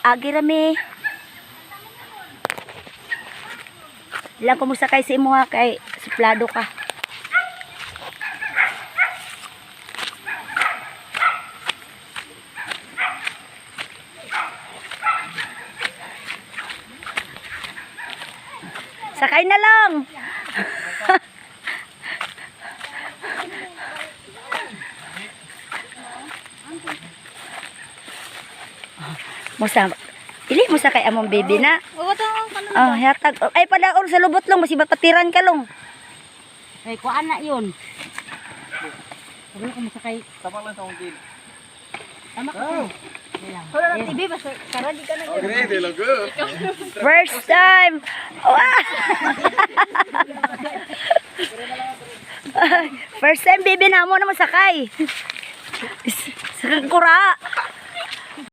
agi rami. Ilang kumusta kay si imo ha kay suplado ka. Sakay na lang. Musa. Dili mo sa kay among baby na. Oh, hatag. Ay padaol sa lubot lang masiba patiran ka long. Ay, kuan na yun. Sabi ko masakay. Tama lang sa akong din. Tama ka. Wala na TV basta para di ka na. Okay, di lang ko. First time. Wow. First time baby na mo na masakay. Sakang kura.